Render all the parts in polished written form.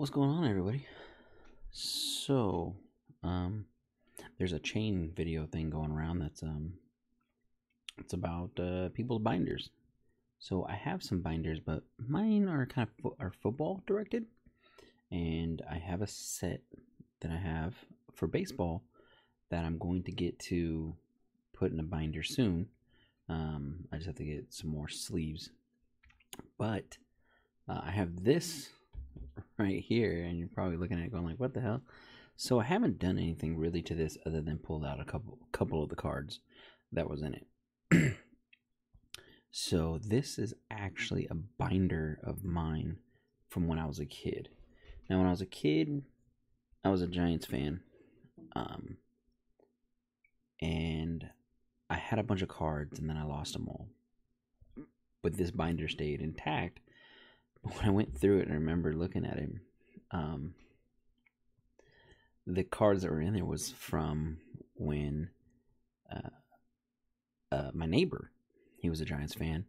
What's going on, everybody? So, um, there's a chain video thing going around that's it's about people's binders. So I have some binders, but mine are kind of are football directed, and I have a set that I have for baseball that I'm going to get to put in a binder soon. I just have to get some more sleeves, but I have this right here, and you're probably looking at it going like, "What the hell?" So I haven't done anything really to this other than pulled out a couple of the cards that was in it. So this is actually a binder of mine from when I was a kid. Now, when I was a kid, I was a Giants fan, um, and I had a bunch of cards, and then I lost them all. But this binder stayed intact. But when I went through it, and I remember looking at it, um, the cards that were in there was from when my neighbor, he was a Giants fan.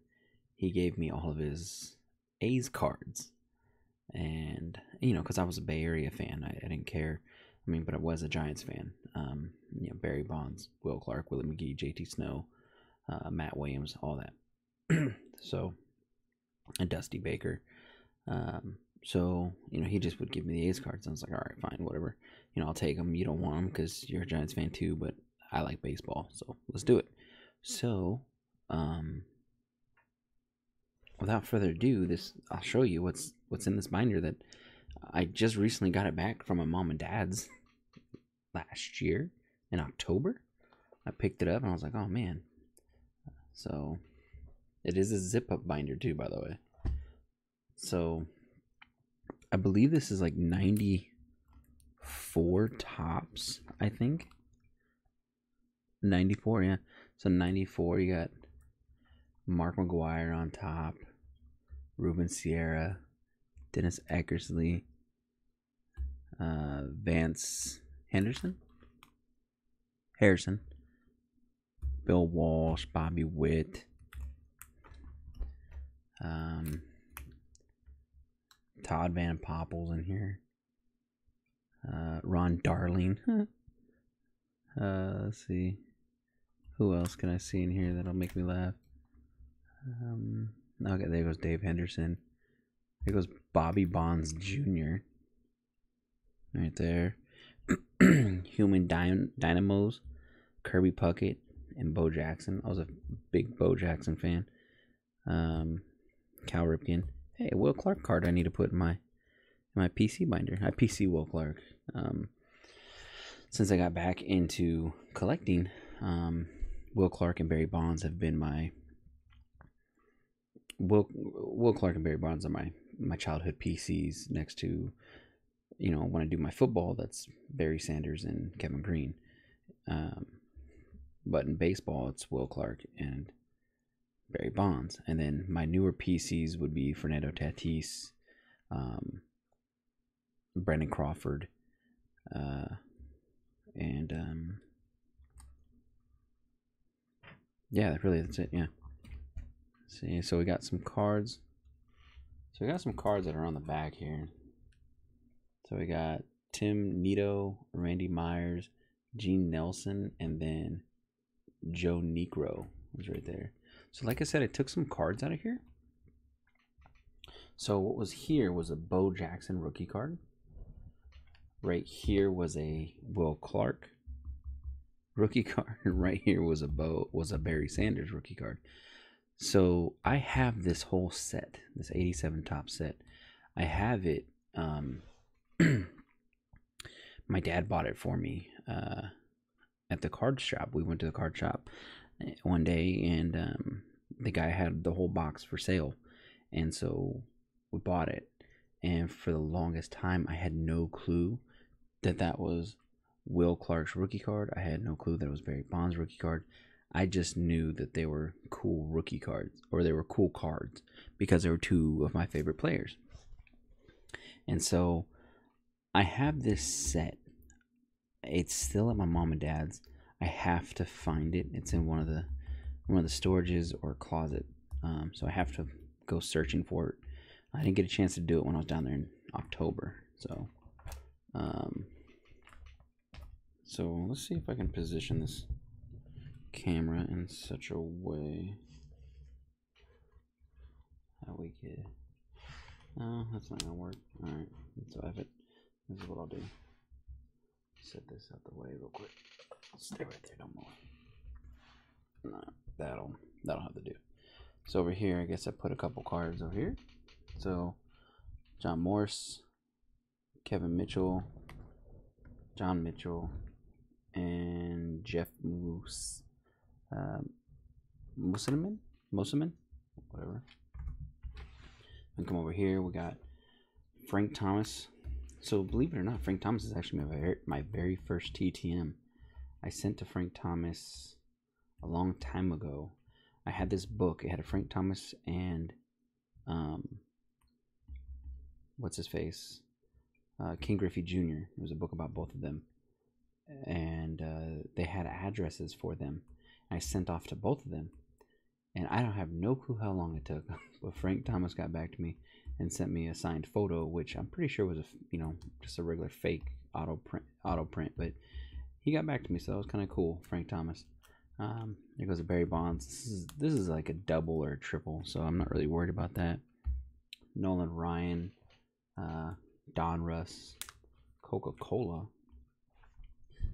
He gave me all of his A's cards, and because I was a Bay Area fan, I didn't care. I mean, but I was a Giants fan. Barry Bonds, Will Clark, Willie McGee, J.T. Snow, Matt Williams, all that. So, and Dusty Baker. So he just would give me the A's cards. I was like, all right, fine, whatever. I'll take them. You don't want them because you're a Giants fan too, but I like baseball, so let's do it. So, without further ado, I'll show you what's in this binder that I just recently got it back from my mom and dad's last year in October. I picked it up and I was like, oh man. So it is a zip up binder too, by the way. So I believe this is like 94 tops, I think. 94, yeah. So 94, you got Mark McGwire on top, Ruben Sierra, Dennis Eckersley, Vance Harrison, Bill Walsh, Bobby Witt, Todd Van Poppel's in here, Ron Darling. Let's see. Who else can I see in here that'll make me laugh? Okay, there goes Dave Henderson. There goes Bobby Bonds Jr. Right there. Human Dynamos, Kirby Puckett, and Bo Jackson. I was a big Bo Jackson fan. Cal Ripken. Hey, a Will Clark card I need to put in my PC binder. I PC Will Clark. Since I got back into collecting, Will Clark and Barry Bonds have been my Will Clark and Barry Bonds are my childhood PCs next to when I do my football, that's Barry Sanders and Kevin Green. But in baseball, it's Will Clark and Barry Bonds. And then my newer PCs would be Fernando Tatis, Brandon Crawford, and yeah, that's it. Yeah. See, so we got some cards. So we got some cards that are on the back here. So we got Tim Nito, Randy Myers, Gene Nelson, and then Joe Niekro was right there. So like I said, I took some cards out of here. So what was here was a Bo Jackson rookie card. Right here was a Will Clark rookie card. Right here was a Barry Sanders rookie card. So I have this whole set, this 87 top set. I have it. My dad bought it for me at the card shop. We went to the card shop one day, and the guy had the whole box for sale, and so we bought it. And for the longest time, I had no clue that was Will Clark's rookie card. I had no clue that it was Barry Bonds' rookie card. I just knew that they were cool rookie cards, or they were cool cards, because they were two of my favorite players. And so I have this set. It's still at my mom and dad's. I have to find it. It's in one of the storages or closet. So I have to go searching for it. I didn't get a chance to do it when I was down there October. So, so let's see if I can position this camera in such a way that we could. No, that's not gonna work. All right, so have it. This is what I'll do. Set this out the way real quick. Stay right there, don't move. No, that'll have to do. So over here, I guess I put a couple cards over here. So John Morse, Kevin Mitchell, John Mitchell, and Jeff Musselman, whatever. And come over here, we got Frank Thomas. So believe it or not, Frank Thomas is actually my very first TTM. I sent to Frank Thomas a long time ago. I had this book. It had a Frank Thomas and what's his face, King Griffey Jr. It was a book about both of them, and they had addresses for them. I sent off to both of them, and I don't have no clue how long it took. But Frank Thomas got back to me and sent me a signed photo, which I'm pretty sure was just a regular fake auto print. But he got back to me, so that was kind of cool. Frank Thomas. There goes a Barry Bonds. This is like a double or a triple, so I'm not really worried about that. Nolan Ryan, Don Russ, Coca-Cola.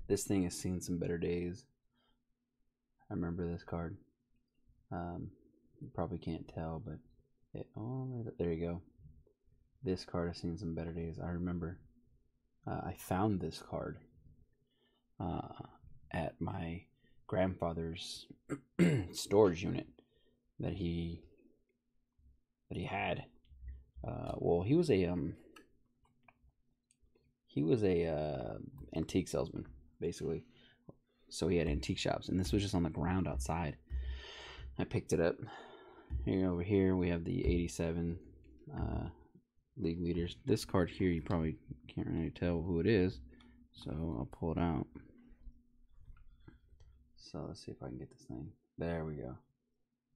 This thing has seen some better days. I remember this card. You probably can't tell, but there you go. This card has seen some better days. I remember I found this card at my grandfather's storage unit that he had. Well, he was a antique salesman, basically. So he had antique shops, and this was just on the ground outside. I picked it up. Here, over here, we have the 87 league leaders. This card here, you probably can't really tell who it is, so I'll pull it out. So let's see if I can get this thing. There we go.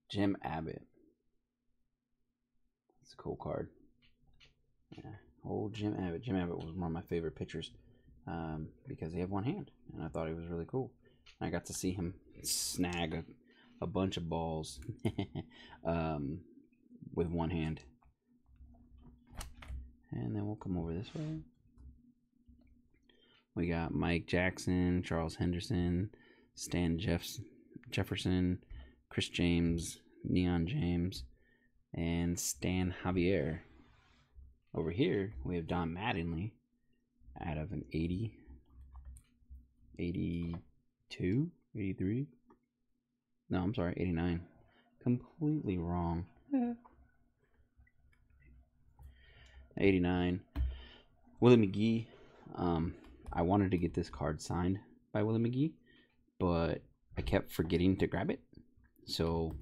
Jim Abbott. It's a cool card. Yeah, old Jim Abbott. Jim Abbott was one of my favorite pitchers because he had one hand, and I thought he was really cool. I got to see him snag a bunch of balls with one hand. And then we'll come over this way. We got Mike Jackson, Charles Henderson, Stan Jefferson, Chris James, Neon James, and Stan Javier. Over here, we have Don Mattingly out of an 80, 82, 83. No, I'm sorry, 89. Completely wrong. 89. Willie McGee. I wanted to get this card signed by Willie McGee, but I kept forgetting to grab it, so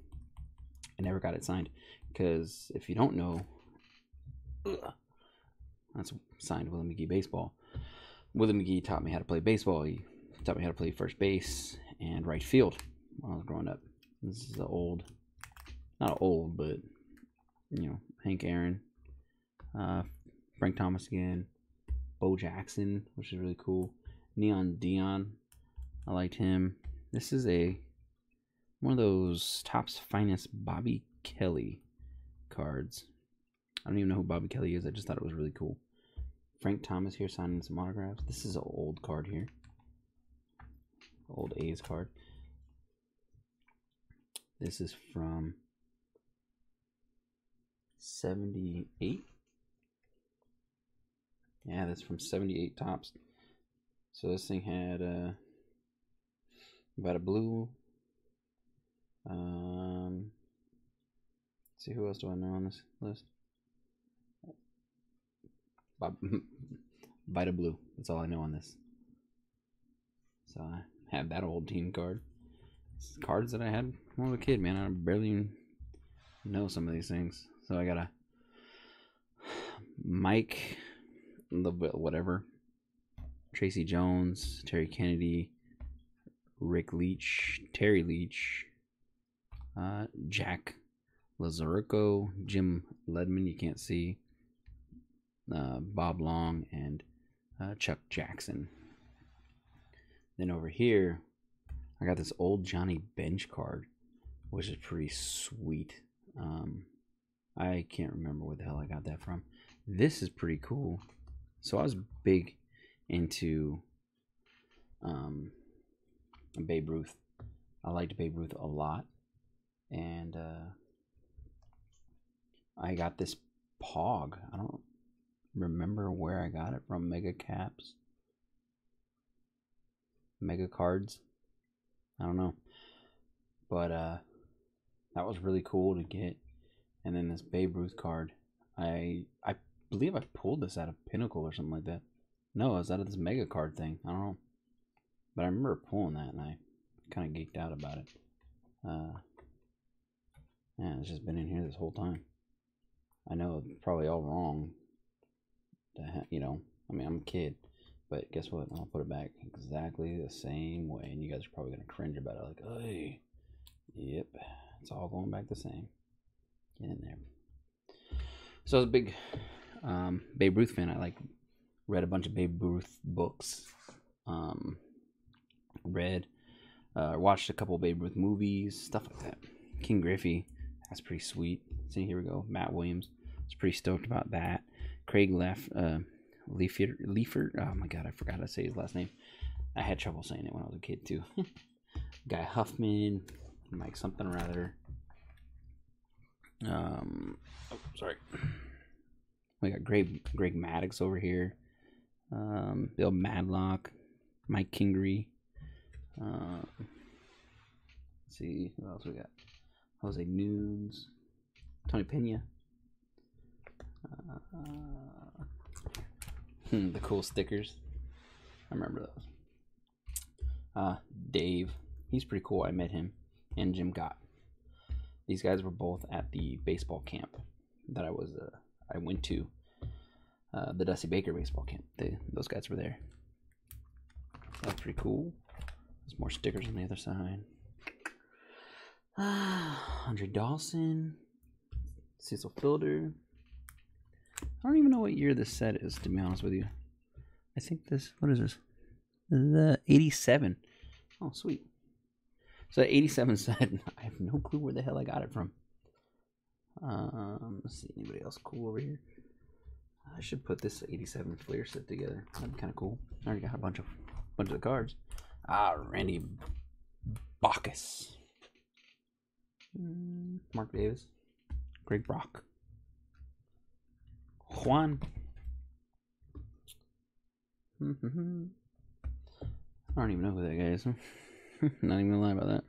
I never got it signed. Because if you don't know, that's signed Willie McGee baseball. Willie McGee taught me how to play baseball. He taught me how to play first base and right field when I was growing up. This is old, not old, but Hank Aaron, Frank Thomas again, Bo Jackson, which is really cool. Neon Dion, I liked him. This is one of those Topps Finest Bobby Kelly cards. I don't even know who Bobby Kelly is. I just thought it was really cool. Frank Thomas here signing some autographs. This is an old card here. Old A's card. This is from 78. Yeah, that's from 78 Topps. So this thing had Vada Blue. Let's see, who else do I know on this list? Vita Blue. That's all I know on this. So I have that old team card. It's cards that I had when I was a kid, man. I barely even know some of these things. So I got a Mike, a little bit whatever. Tracy Jones, Terry Kennedy, Rick Leach, Terry Leach, Jack Lazarico, Jim Ledman, you can't see. Bob Long and Chuck Jackson. Then over here, I got this old Johnny Bench card, which is pretty sweet. I can't remember where the hell I got that from. This is pretty cool. So I was big into Babe Ruth. I liked Babe Ruth a lot. And I got this Pog. I don't remember where I got it from. Mega Caps. Mega Cards. I don't know. But that was really cool to get. And then this Babe Ruth card. I believe I pulled this out of Pinnacle or something like that. No, it was out of this Mega Card thing. I don't know. But I remember pulling that and I kind of geeked out about it. Yeah, it's just been in here this whole time. I know it's probably all wrong. You know, I mean, I'm a kid. But guess what? I'll put it back exactly the same way. And you guys are probably going to cringe about it. Like, hey, yep, it's all going back the same. Get in there. So I was a big Babe Ruth fan. I read a bunch of Babe Ruth books. Watched a couple of Babe Ruth movies, stuff like that. King Griffey, that's pretty sweet. See, here we go. Matt Williams. I was pretty stoked about that. Craig Leifert. Oh my god, I forgot to say his last name. I had trouble saying it when I was a kid too. Guy Huffman, Mike something or other. Sorry. We got Greg Maddux over here. Bill Madlock, Mike Kingery. Let's see who else we got. Jose Nunes, Tony Pena. The cool stickers. I remember those. Dave. He's pretty cool. I met him. And Jim Gott. These guys were both at the baseball camp that I went to. The Dusty Baker baseball camp. Those guys were there. That's pretty cool. There's more stickers on the other side. Andre Dawson. Cecil Fielder. I don't even know what year this set is, to be honest with you. I think this, what is this? The 87. Oh, sweet. So 87 set, I have no clue where the hell I got it from. Let's see, anybody else cool over here? I should put this 87 Flair set together. That'd be kind of cool. I already got a bunch of the cards. Randy Bacchus. Mark Davis. Greg Brock. Juan. I don't even know who that guy is. Not even gonna lie about that.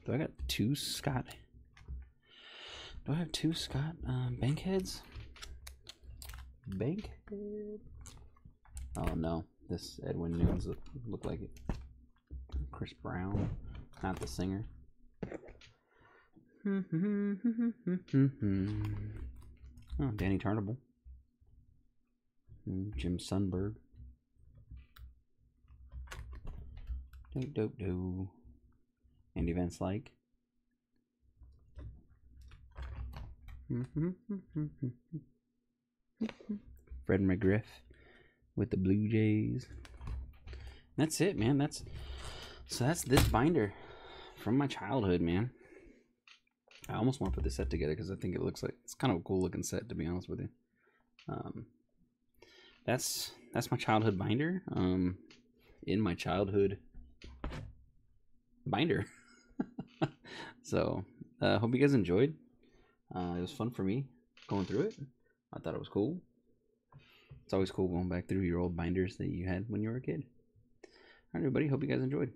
Do I got two Scott? Do I have two Scott Bankheads? Bankhead? Oh no, this Edwin Nunes look like it. Chris Brown, not the singer. Oh, Danny Turnbull. Jim Sundberg. Dope. Andy Van Slyke. Fred McGriff with the Blue Jays. That's it, man. That's this binder from my childhood, man. I almost want to put this set together because I think it looks like it's kind of a cool looking set, to be honest with you. That's my childhood binder. In my childhood binder. So hope you guys enjoyed. It was fun for me going through it. I thought it was cool. It's always cool going back through your old binders that you had when you were a kid. All right, everybody. Hope you guys enjoyed.